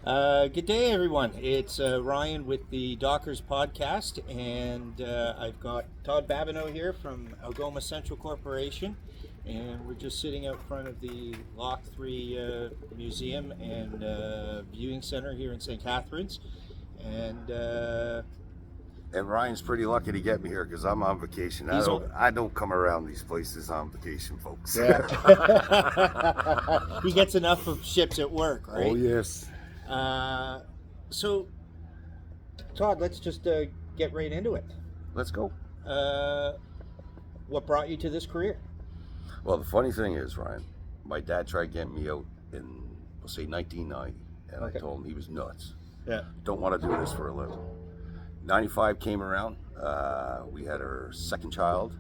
Good day, everyone. It's Ryan with the Dockers podcast, and I've got Todd Babineau here from Algoma Central Corporation, and we're just sitting out front of the Lock 3 Museum and Viewing Center here in St. Catharines. And And Ryan's pretty lucky to get me here because I'm on vacation. I don't come around these places on vacation, folks. yeah. He gets enough of ships at work, right? Oh, yes. So, Todd, let's just get right into it. Let's go. What brought you to this career? Well, the funny thing is, Ryan, my dad tried getting me out in, we'll say, 1990, and Okay. I told him he was nuts. Yeah. Don't want to do this for a living. 95 came around. We had our second child.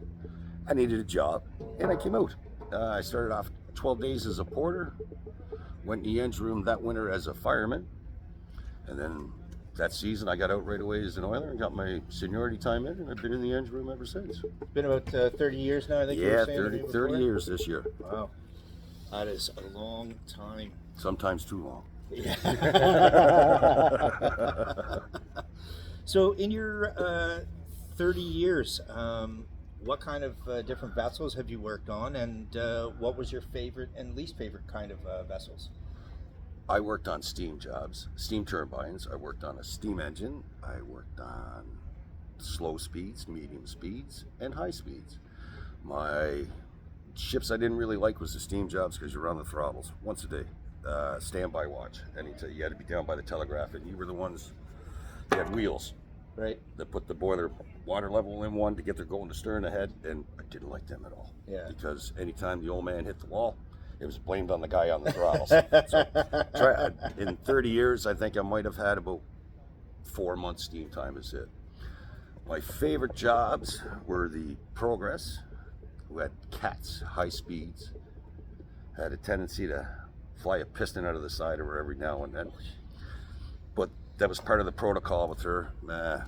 I needed a job, and I came out. I started off 12 days as a porter, went in the engine room that winter as a fireman, and then that season I got out right away as an oiler and got my seniority time in, and I've been in the engine room ever since. It's been about 30 years now, I think you Yeah, were saying. 30 years this year. Wow. That is a long time. Sometimes too long. Yeah. So, in your 30 years, what kind of different vessels have you worked on, and what was your favorite and least favorite kind of vessels? I worked on steam jobs, steam turbines. I worked on a steam engine. I worked on slow speeds, medium speeds, and high speeds. My ships I didn't really like was the steam jobs because you're on the throttles once a day. Standby watch. You had to be down by the telegraph, and you were the ones that had wheels. Right. That put the boiler water level in one to get their going to stern ahead, and I didn't like them at all. Yeah. Because anytime the old man hit the wall, it was blamed on the guy on the throttles. In 30 years, I think I might have had about 4 months steam time is it. My favorite jobs were the Progress, who had cats, high speeds, had a tendency to fly a piston out of the side of her every now and then. But that was part of the protocol with her.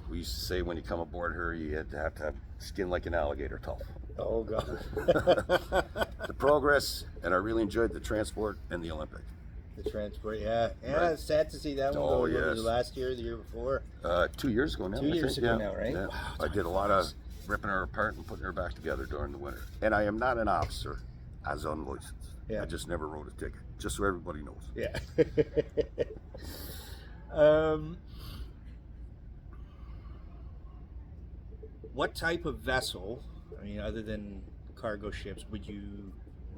We used to say when you come aboard her, you had to have skin like an alligator tough. Oh, God. The Progress, and I really enjoyed the Transport and the Olympic. The transport, yeah. Yeah, Right. it's sad to see that one Oh, go. yes. Was it last year or the year before? 2 years ago now. 2 years I think, ago yeah. now, right? Yeah. Wow, I did a lot of ripping her apart and putting her back together during the winter. And I am not an officer, as unlicensed. Yeah. I just never wrote a ticket, just so everybody knows. Yeah. What type of vessel, I mean, other than cargo ships, would you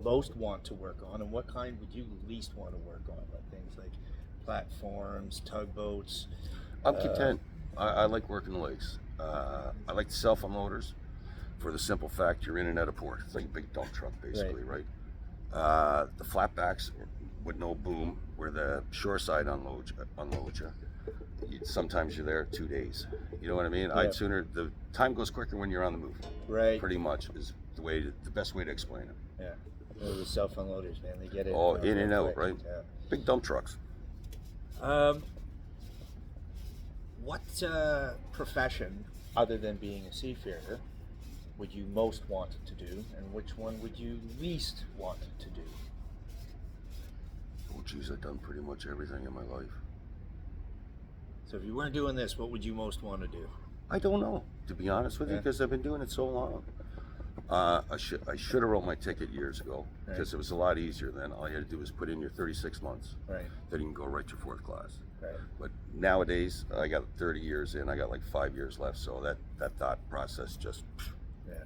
most want to work on, and what kind would you least want to work on? Like things like platforms, tugboats. I'm content. I like working the lakes. I like the self-unloaders for the simple fact you're in and out of port. It's like a big dump truck, basically, right? The flatbacks with no boom, where the shoreside unloads you. Sometimes you're there 2 days. You know what I mean? Yeah. The time goes quicker when you're on the move. Right. Pretty much is the best way to explain it. Yeah. The self-unloaders, man, they get it. Oh, in and out, quick. right? Yeah. Big dump trucks. What profession, other than being a seafarer, would you most want to do, and which one would you least want to do? Oh, geez, I've done pretty much everything in my life. So if you weren't doing this, what would you most want to do? I don't know, to be honest with you, Yeah. because I've been doing it so long. I should have wrote my ticket years ago, because it was a lot easier then. All you had to do was put in your 36 months. Right. Then you can go right to fourth class. Right. But nowadays, I got 30 years in. I got like 5 years left, so that thought process just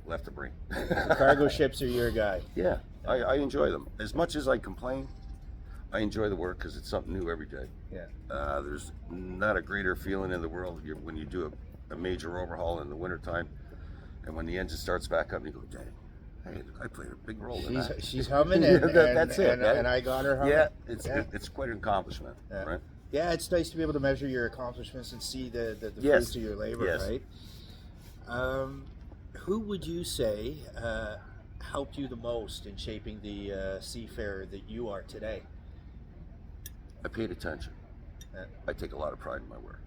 left the brain. The cargo ships are your guy. Yeah, I enjoy them. As much as I complain, I enjoy the work because it's something new every day. Yeah. There's not a greater feeling in the world when you do a major overhaul in the wintertime, and when the engine starts back up and you go, dang, hey, I played a big role in that. She's humming, and, That's it. and I got her humming. Yeah, it's quite an accomplishment, right? Yeah, it's nice to be able to measure your accomplishments and see the Yes. fruits of your labor, Yes. right? Who would you say helped you the most in shaping the seafarer that you are today? I paid attention. Yeah. I take a lot of pride in my work.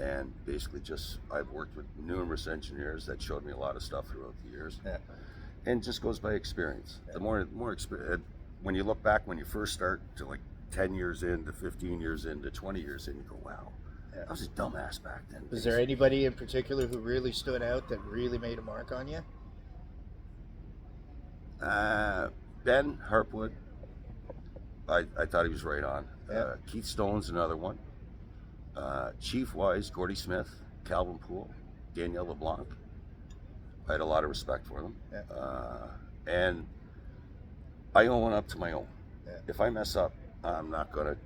And basically I've worked with numerous engineers that showed me a lot of stuff throughout the years. Yeah. And it just goes by experience. Yeah. The more experience, when you look back when you first start to like 10 years in, to 15 years in, to 20 years in, you go, wow, I was a dumbass back then. Was there anybody in particular who really stood out that really made a mark on you? Ben Harpwood, I thought he was right on. Yeah. Keith Stone's another one. Chief Wise, Gordy Smith, Calvin Poole, Danielle LeBlanc. I had a lot of respect for them. Yeah. And I own up to my own. Yeah. If I mess up, I'm not going to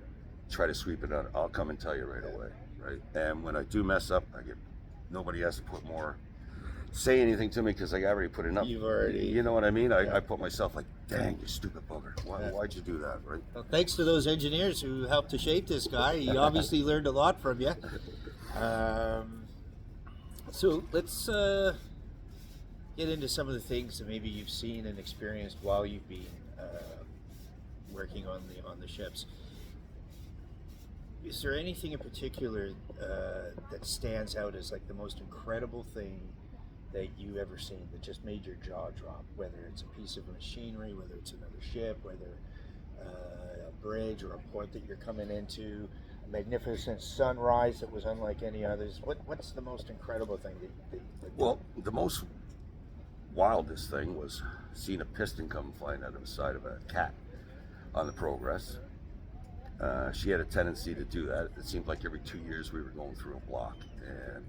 try to sweep it out. I'll come and tell you right away, right? And when I do mess up, nobody has to say anything to me because I already put enough. You've already, you know what I mean? I put myself like, dang, you stupid bugger. Why'd you do that, right? Well, thanks to those engineers who helped to shape this guy. He obviously learned a lot from you. So let's get into some of the things that maybe you've seen and experienced while you've been working on the ships. Is there anything in particular that stands out as like the most incredible thing that you've ever seen that just made your jaw drop? Whether it's a piece of machinery, whether it's another ship, whether a bridge or a port that you're coming into, a magnificent sunrise that was unlike any others. What's the most incredible thing that Well, the most wildest thing was seeing a piston come flying out of the side of a cat on the Progress. She had a tendency to do that. It seemed like every 2 years we were going through a block, and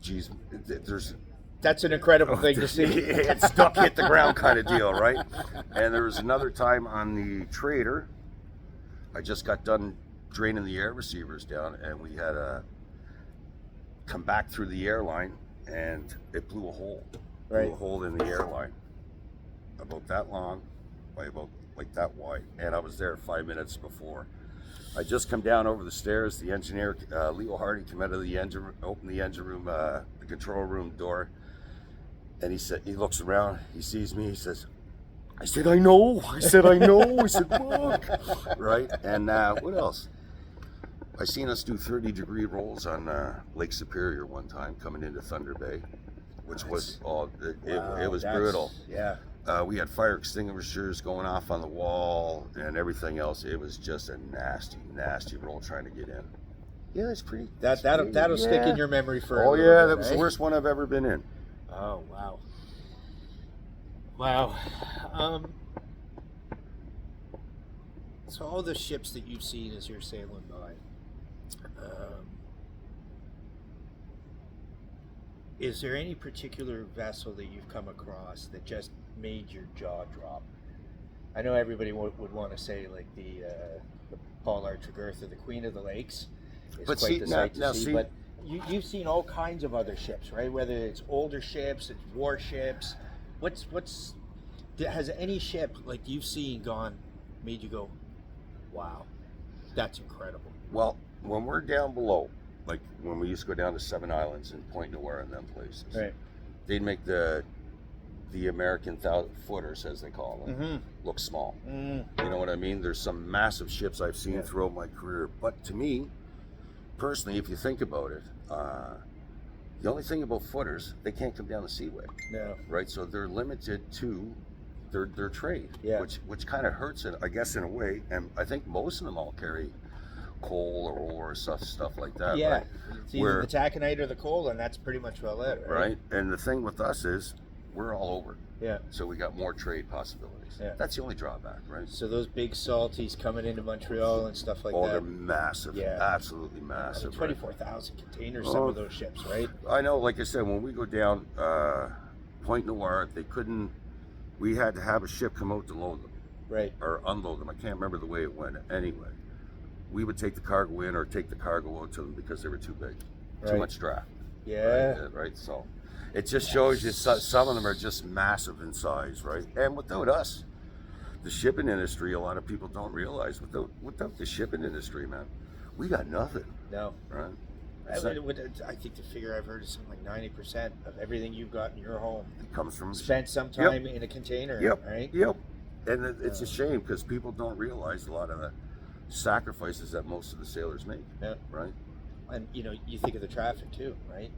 geez, that's an incredible thing to see. It stuck, hit the ground kind of deal, right? And there was another time on the Trader, I just got done draining the air receivers down, and we had a come back through the airline, and it blew a hole. Right. Blew a hole in the airline, about that long, by about like that wide, and I was there 5 minutes before. I just come down over the stairs. The engineer, Leo Hardy, come out of the engine, opened the engine room, the control room door, and he looks around, he sees me, he says, I said, I know. I said, look, right? And what else? I seen us do 30-degree rolls on Lake Superior one time coming into Thunder Bay, which was, it was brutal. Yeah. We had fire extinguishers going off on the wall and everything else. It was just a nasty, nasty roll trying to get in. Yeah, it's pretty. That'll stick in your memory for. Oh yeah, that was the worst one I've ever been in. Oh wow. Wow. So all the ships that you've seen as you're sailing by, is there any particular vessel that you've come across that just made your jaw drop? I know everybody would want to say like the Paul R. Tregurtha, the Queen of the Lakes, is But quite see, the sight to now see. see- But you've seen all kinds of other ships, right? Whether it's older ships, it's warships. Has any ship like you've seen made you go, wow, that's incredible? Well, when we're down below, like when we used to go down to Seven Islands and Point Noir and them places, Right. they'd make the American footers, as they call them, look small. You know what I mean? There's some massive ships I've seen throughout my career, but to me, personally, if you think about it, the only thing about footers, they can't come down the seaway. No. Right? So they're limited to their trade, Yeah. which kind of hurts it, I guess, in a way. And I think most of them all carry coal or ore or stuff like that. Yeah. Right? It's either the taconite or the coal, and that's pretty much well it, right? Right. And the thing with us is we're all over. Yeah. So we got more trade possibilities. Yeah. That's the only drawback, right? So those big salties coming into Montreal and stuff like that. They're massive. Yeah. Absolutely massive. 24,000 containers, some of those ships, right? I know, like I said, when we go down Point Noir, we had to have a ship come out to load them. Right. Or unload them. I can't remember the way it went. Anyway, we would take the cargo in or take the cargo out to them because they were too big. Too Right. much draft. Yeah. Right. So it just shows you some of them are just massive in size, right? And without us, the shipping industry, a lot of people don't realize, without the shipping industry, man, we got nothing. No. Right? I think the figure I've heard is something like 90% of everything you've got in your home It comes from spent some time in a container, right? Yep. And it's a shame because people don't realize a lot of the sacrifices that most of the sailors make. Yeah. Right. And you think of the traffic too, right?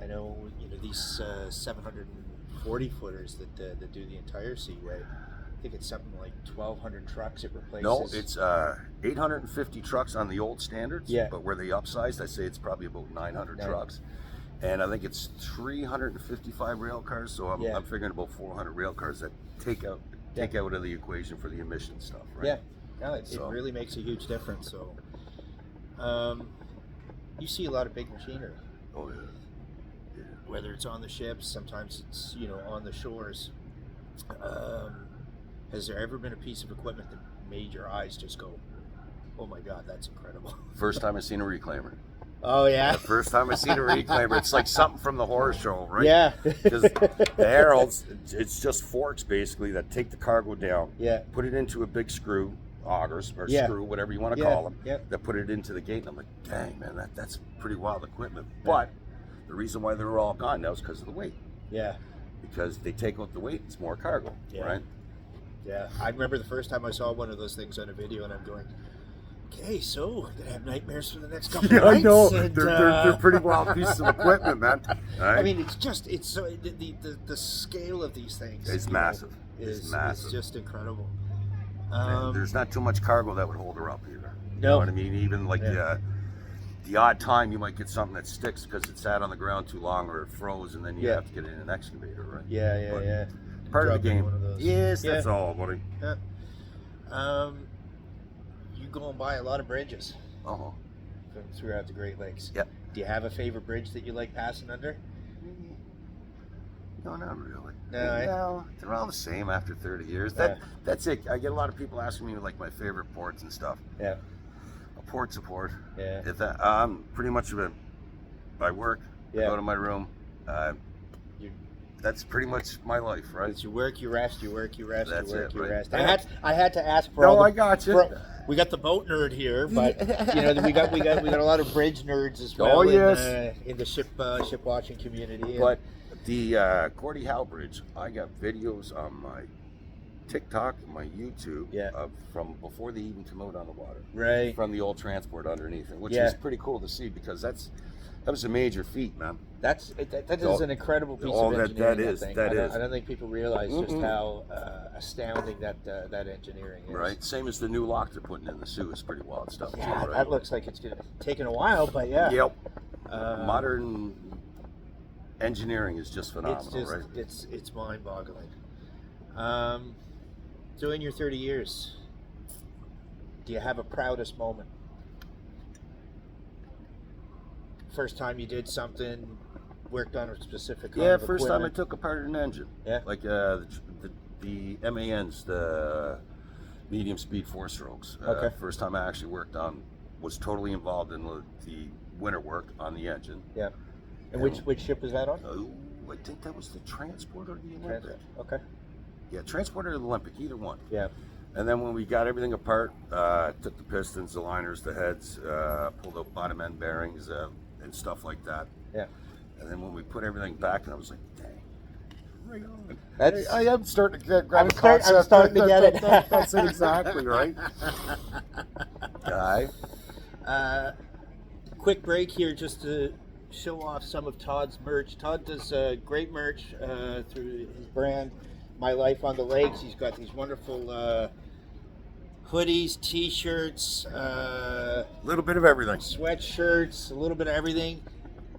I know these 740 footers that do the entire seaway. I think it's something like 1,200 trucks it replaces. No, it's 850 trucks on the old standards. Yeah. But where they upsized, I say it's probably about 900 trucks. And I think it's 355 rail cars. So I'm figuring about 400 rail cars that take out of the equation for the emission stuff, right? Yeah. No, it really makes a huge difference. So, you see a lot of big machinery. Oh yeah. Whether it's on the ships, sometimes it's on the shores. Has there ever been a piece of equipment that made your eyes just go, "Oh my God, that's incredible"? First time I seen a reclaimer. Oh yeah. The first time I seen a reclaimer, it's like something from the horror show, right? Yeah. Because the Heralds, it's just forks basically that take the cargo down, put it into a big screw, augers or screw, whatever you want to call them, that put it into the gate. And I'm like, dang man, that's pretty wild equipment. But the reason why they're all gone now is because of the weight. Yeah. Because they take out the weight, it's more cargo, right? Yeah. I remember the first time I saw one of those things on a video, and I'm going, okay, so I'm gonna have nightmares for the next couple of nights. I know. And, they're pretty wild pieces of equipment, man. Right? I mean, it's so the scale of these things is massive. It's just incredible. There's not too much cargo that would hold her up either. You No. know what I mean? Even like the odd time you might get something that sticks because it sat on the ground too long or it froze, and then you have to get it in an excavator, right? Yeah. Part of the game. One of those. Yes, that's all, buddy. Yeah. You go and buy a lot of bridges throughout the Great Lakes. Yep. Do you have a favorite bridge that you like passing under? No, not really. No, they're all the same after 30 years. That's it. I get a lot of people asking me like my favorite ports and stuff. Yeah. A port's a port. Yeah. I'm pretty much I work. I go to my room. That's pretty much my life, right? It's you work, you rest, you work, you rest, That's you work, it, you right? rest. I had to ask for. No, I got you. We got the boat nerd here, but we got a lot of bridge nerds as well. Oh yes. In the ship watching community. But the Gordie Howe Bridge, I got videos on my TikTok, my YouTube, from before they even come out on the water. Right. From the old transport underneath it, which is pretty cool to see because that was a major feat, man. That is an incredible piece of engineering. That is. I don't think people realize just how astounding that engineering is. Right. Same as the new lock they're putting in the Sioux is pretty wild stuff. Yeah, too, right? that looks like it's gonna take a while, but yeah. Yep. Modern engineering is just phenomenal, right? It's mind-boggling. So in your 30 years, do you have a proudest moment? First time you did something, worked on a specific kind of first time I equipment? took apart an engine. Yeah. Like the MANs, the medium speed 4-strokes. First time I actually was totally involved in the winter work on the engine. Yeah. And which ship was that on? I think that was the Transport or the Olympic. Okay. Yeah, Transport or the Olympic, either one. Yeah. And then when we got everything apart, took the pistons, the liners, the heads, pulled out bottom end bearings, and stuff like that. Yeah. And then when we put everything back, and I was like, dang. Right on. I am starting to grab a concept. I'm starting to get it. That's it exactly, right? Guy. Quick break here just to show off some of Todd's merch. Todd does great merch through his brand, My Life on the Lakes. He's got these wonderful hoodies, t-shirts, a little bit of everything, sweatshirts, a little bit of everything.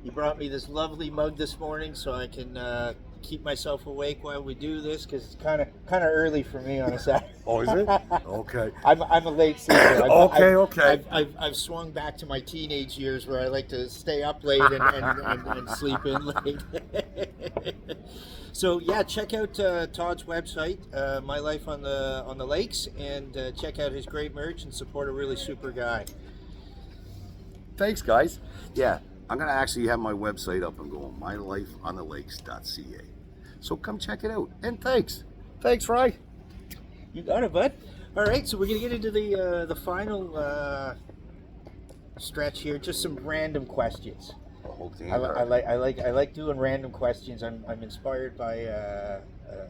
He brought me this lovely mug this morning so I can keep myself awake while we do this because it's kind of early for me on a Saturday. Oh, is it? Okay. I'm a late sleeper. Okay. I've swung back to my teenage years where I like to stay up late and sleep in late. So yeah, check out Todd's website, My Life on the Lakes, and check out his great merch and support a really super guy. Thanks, guys. Yeah, I'm gonna actually have my website up and going, mylifeonthelakes.ca. So come check it out. And thanks, Rye. You got it, bud. All right, so we're gonna get into the final stretch here. Just some random questions. I like doing random questions. I'm inspired by a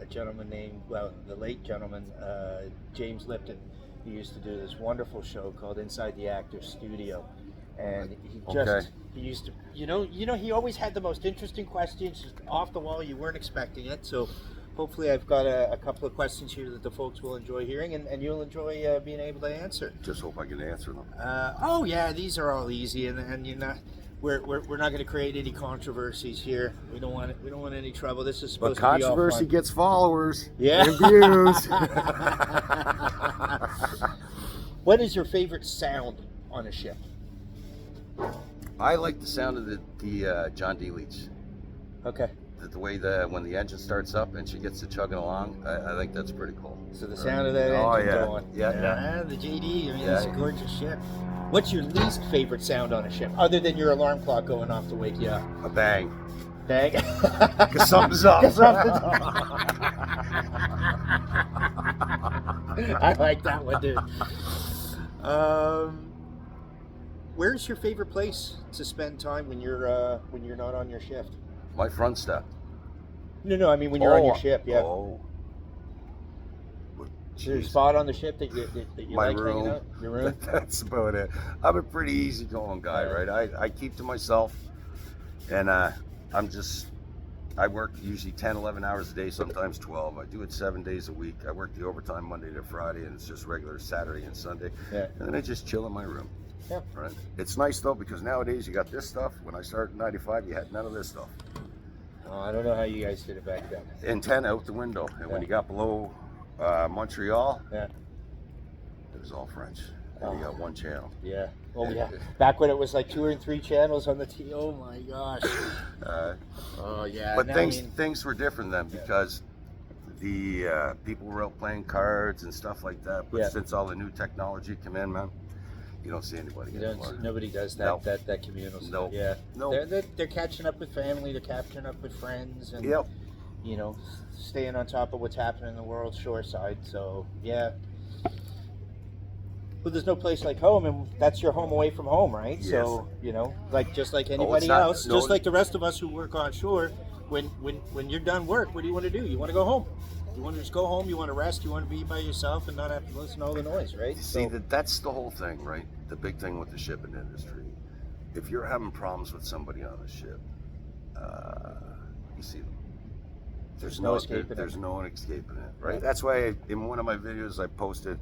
gentleman named, the late gentleman, James Lipton. He used to do this wonderful show called Inside the Actor's Studio, and he used to, he always had the most interesting questions, just off the wall. You weren't expecting it. So hopefully I've got a couple of questions here that the folks will enjoy hearing, and you'll enjoy being able to answer. Just hope I can answer them. Oh yeah, these are all easy, and you're not. We're not going to create any controversies here. We don't want any trouble. This is supposed But to be all controversy fun. gets followers. Yeah. And views. What is your favorite sound on a ship? I like the sound of the John D. Leitch. Okay. The way when the engine starts up and she gets to chugging along, I think that's pretty cool. So the sound of that Oh, engine yeah. going. Yeah. The JD, I mean, Yeah. it's a gorgeous ship. What's your least favorite sound on a ship, other than your alarm clock going off to wake you up? A bang. Bang. Because something's up. I like that one, dude. Where's your favorite place to spend time when you're not on your shift? My front step. No, I mean when you're on your ship, yeah. Oh. Is there a spot on the ship that you My like room. hanging out? Your room? That's about it. I'm a pretty easygoing guy, right? I keep to myself, and I work usually 10, 11 hours a day, sometimes 12. I do it 7 days a week. I work the overtime Monday to Friday, and it's just regular Saturday and Sunday. Yeah. And then I just chill in my room. Yeah. Right. It's nice though, because nowadays you got this stuff. When I started in '95, you had none of this stuff. Oh, I don't know how you guys did it back then. Antenna out the window, and when you got below Montreal, Yeah. it was all French. And you got one channel. Yeah. Oh yeah. Back when it was like 2 or 3 channels on the T. Oh my gosh. Oh yeah. But now, things were different then, because the people were out playing cards and stuff like that. But since all the new technology come in, man, you don't see anybody anymore. Nobody does that. Nope. That communal stuff. Nope. Yeah. Nope. They're catching up with family. They're catching up with friends, and Yep. you know, staying on top of what's happening in the world shore side. So yeah. But there's no place like home, and that's your home away from home, right? Yes. So you know, just like anybody not- else, no. just like the rest of us who work on shore. When you're done work, what do you want to do? You want to go home. You want to just go home. You want to rest. You want to be by yourself and not have to listen to all the noise, right? See, that's the whole thing, right? The big thing with the shipping industry. If you're having problems with somebody on a ship, you see them. There's no escaping it, right? Right. That's why in one of my videos I posted,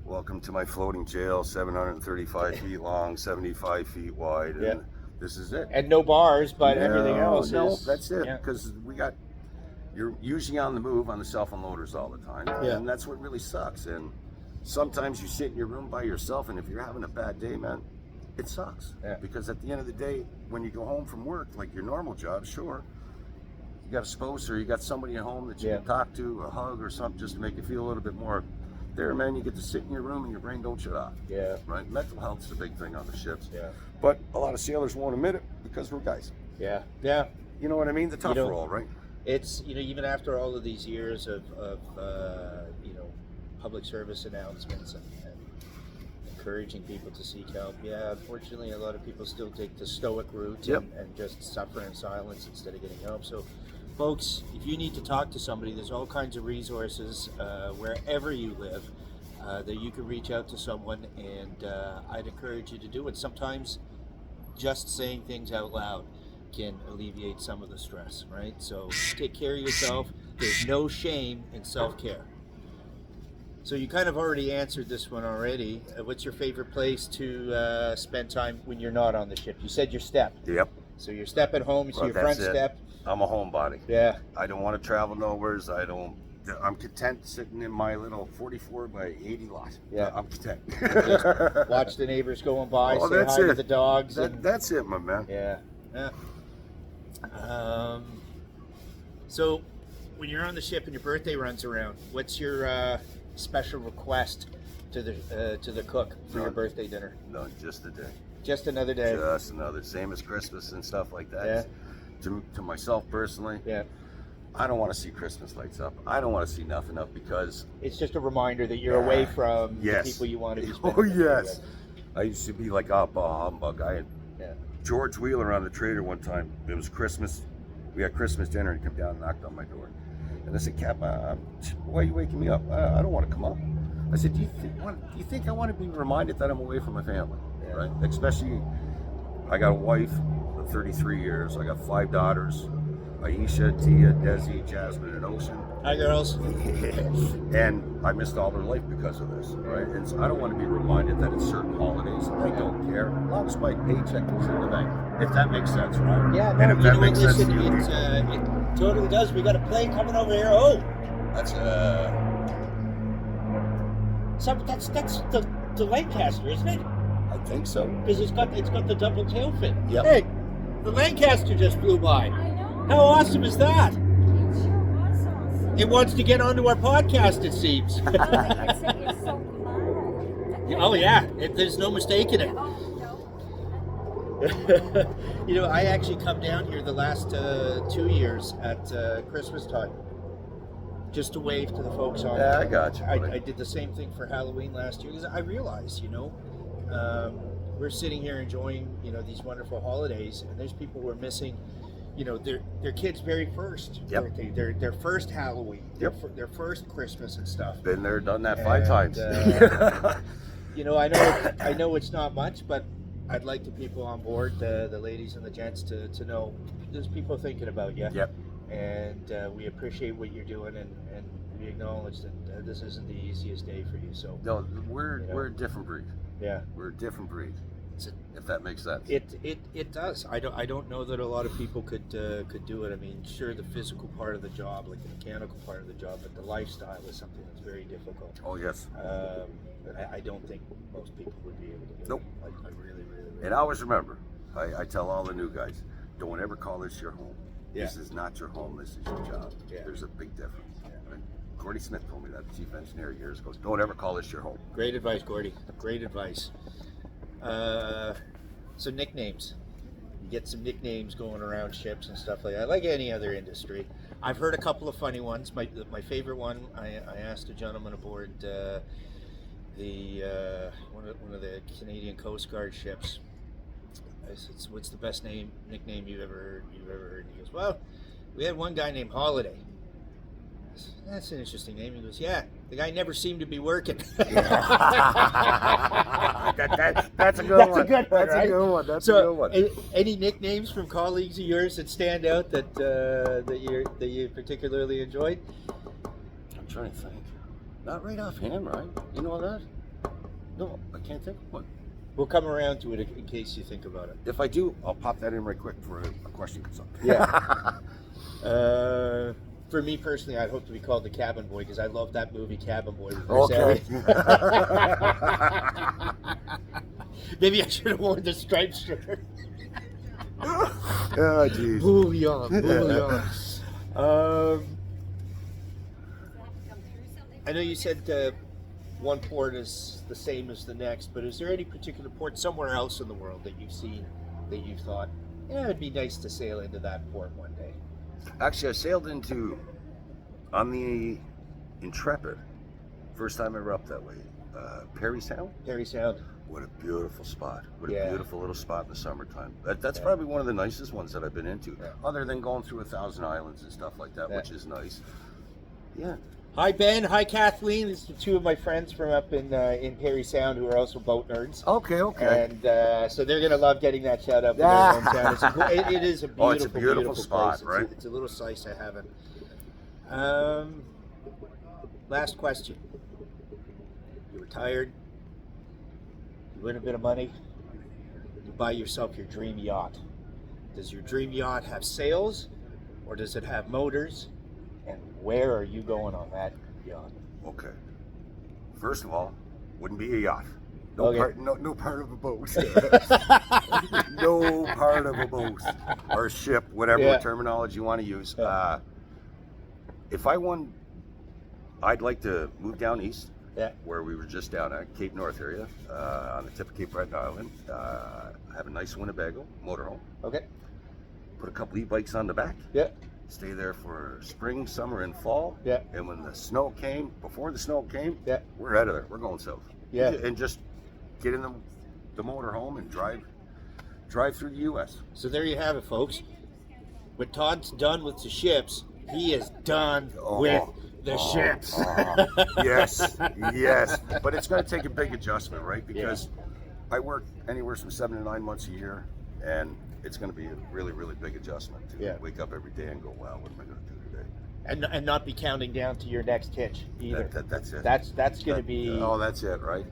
"Welcome to my floating jail, 735 feet long, 75 feet wide, and this is it." And no bars, but everything else No, is... that's it. Yeah. Because you're usually on the move on the self-unloaders all the time, and that's what really sucks. And sometimes you sit in your room by yourself, and if you're having a bad day, man, it sucks. Yeah. Because at the end of the day, when you go home from work, like your normal job, sure, you got a spouse or you got somebody at home that you can talk to, a hug or something, just to make you feel a little bit more there, man. You get to sit in your room and your brain don't shut off. Yeah. Right? Mental health's a big thing on the ships. Yeah. But a lot of sailors won't admit it because we're guys. Yeah. Yeah. You know what I mean? The tough role, right? It's, even after all of these years of public service announcements and encouraging people to seek help, unfortunately a lot of people still take the stoic route and just suffer in silence instead of getting help. So folks, if you need to talk to somebody, there's all kinds of resources wherever you live that you can reach out to someone, and I'd encourage you to do it. Sometimes just saying things out loud can alleviate some of the stress, right? So take care of yourself. There's no shame in self-care. So you kind of already answered this one already. What's your favorite place to spend time when you're not on the ship? You said your step. Yep. So your step at home, so your that's front it. step. I'm a homebody. Yeah. I don't want to travel nowheres. I'm content sitting in my little 44 by 80 lot. Yeah. I'm content. Just watch the neighbors going by, say that's hi to it. the dogs. That's it, my man. Yeah. So when you're on the ship and your birthday runs around, what's your special request to the cook for your birthday dinner? No, just a day. Just another day. Just another, same as Christmas and stuff like that. Yeah. To myself personally, I don't want to see Christmas lights up. I don't want to see nothing up, because it's just a reminder that you're away from the people you want to be spending. Oh yes. I used to be like a humbug. I had George Wheeler on the Trader one time. It was Christmas. We had Christmas dinner, and he came down and knocked on my door. And I said, "Cap, why are you waking me up? I don't want to come up." I said, do you think I want to be reminded that I'm away from my family? Right? Especially, I got a wife of 33 years. I got 5 daughters, Aisha, Tia, Desi, Jasmine, and Ocean. Hi, girls. And I missed all their life because of this, right? And so I don't want to be reminded that it's certain holidays. I don't care. As long as my paycheck is in the bank. If that makes sense, right? Yeah, And no, if you that know, makes sense listen, to you, it totally does. We got a plane coming over here. Oh, that's that's the Lancaster, isn't it? I think so. Because it's got the double tail fin. Yep. Hey, the Lancaster just flew by. I know. How awesome is that? It sure was awesome. It wants to get onto our podcast, it seems. It's so loud. Oh yeah, there's no mistaking it. Oh, You know, I actually come down here the last 2 years at Christmas time, just to wave to the folks on. Yeah, I got you. I did the same thing for Halloween last year because I realized, we're sitting here enjoying, these wonderful holidays, and there's people who are missing, their kids' very first Yep. birthday, their first Halloween, Yep. their first Christmas and stuff. Been there, done that 5 And, times. I know it's not much, but I'd like the people on board, the ladies and the gents, to know there's people thinking about you. Yep. And we appreciate what you're doing, and we acknowledge that this isn't the easiest day for you. So No, we're a different breed. yeah, We're a different breed. If that makes sense. it does. I don't know that a lot of people could do it. I mean, sure, the physical part of the job, like the mechanical part of the job, but the lifestyle is something that's very difficult. Oh yes. But I don't think most people would be able to do Nope. it. I really. And always remember, I tell all the new guys, don't ever call this your home. Yeah. This is not your home, this is your job. Yeah. There's a big difference. Right? Gordy Smith told me that, the chief engineer years ago. Don't ever call this your home. Great advice, Gordy. Great advice. So nicknames. You get some nicknames going around ships and stuff like that, like any other industry. I've heard a couple of funny ones. My favorite one, I asked a gentleman aboard one of the Canadian Coast Guard ships. I said, "What's the best nickname you've ever heard?" He goes, "Well, we had one guy named Holiday." I said, "That's an interesting name." He goes, "Yeah, the guy never seemed to be working." That's a good That's one. a good one, That's right? a good one. That's a So, good one. any nicknames from colleagues of yours that stand out that you particularly enjoyed? I'm trying to think. Not right offhand, right? You know that? No, I can't think of one. We'll come around to it in case you think about it. If I do, I'll pop that in right quick for a question comes up. Yeah. For me personally, I'd hope to be called the Cabin Boy because I love that movie Cabin Boy. With Chris Okay. Elliott. Maybe I should have worn the striped shirt. Oh, jeez. Bouillon. I know you said one port is the same as the next, but is there any particular port somewhere else in the world that you've seen that you've thought, yeah, it'd be nice to sail into that port one day? Actually, I sailed on the Intrepid. First time ever up that way. Perry Sound? Perry Sound. What a beautiful spot. What Yeah. a beautiful little spot in the summertime. That's probably one of the nicest ones that I've been into. Yeah. Other than going through 1,000 islands and stuff like that, Yeah. which is nice. Yeah. Hi Ben, hi Kathleen. These are two of my friends from up in Perry Sound who are also boat nerds. Okay. And so they're gonna love getting that shout out in their Yeah. hometown. It is a beautiful, Oh, it's a beautiful spot, place. right? It's a little slice I haven't. Last question. You retired. You win a bit of money. You buy yourself your dream yacht. Does your dream yacht have sails, or does it have motors? And where are you going on that yacht? Okay. First of all, wouldn't be a yacht. No Okay. part, no part of a boat. No part of a boat or a ship, whatever Yeah. terminology you want to use. Yeah. If I won, I'd like to move down east, Yeah. where we were just down at Cape North area, on the tip of Cape Breton Island. Have a nice Winnebago motorhome. Okay. Put a couple e-bikes on the back. Yeah. Stay there for spring, summer, and fall. Yeah. And when the snow came, before the snow came, Yeah. we're out of there. We're going south. Yeah. And just get in the motorhome and drive through the U.S. So there you have it, folks. When Todd's done with the ships, he is done with the ships. Yes, yes. But it's going to take a big adjustment, right? Because I work anywhere from 7 to 9 months a year, and it's going to be a really, really big adjustment to wake up every day and go, wow, what am I going to do today? and not be counting down to your next hitch either. That's it. That's going to be. Oh, that's it, right?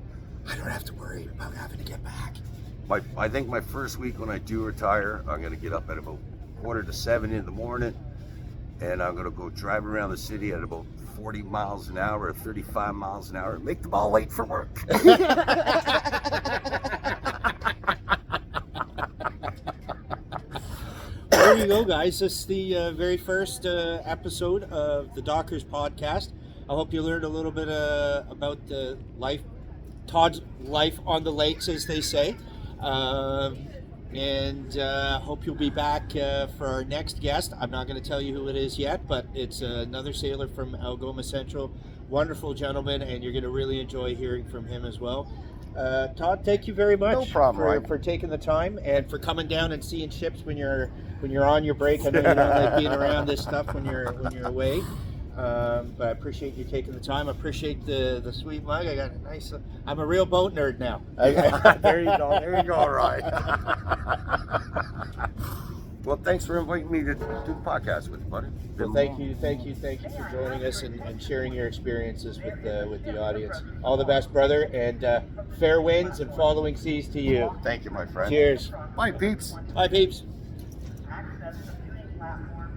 I don't have to worry about having to get back. I think my first week when I do retire, I'm going to get up at about 6:45 in the morning, and I'm going to go drive around the city at about 40 miles an hour or 35 miles an hour and make them all late for work. There you go, guys. This is the very first episode of the Dockers podcast. I hope you learned a little bit about the Todd's life on the lakes, as they say. And hope you'll be back for our next guest. I'm not going to tell you who it is yet, but it's another sailor from Algoma Central. Wonderful gentleman, and you're going to really enjoy hearing from him as well. Todd, thank you very much No problem, Ryan. for taking the time and for coming down and seeing ships when you're on your break. I know you don't like being around this stuff when you're away. But I appreciate you taking the time. I appreciate the sweet mug. I got a nice. I'm a real boat nerd now. There you go. There you go. Right. Well, thanks for inviting me to do the podcast with you, buddy. Well, thank you for joining us and sharing your experiences with the audience. All the best, brother, and fair winds and following seas to you. Thank you, my friend. Cheers. Bye, peeps. Bye, peeps.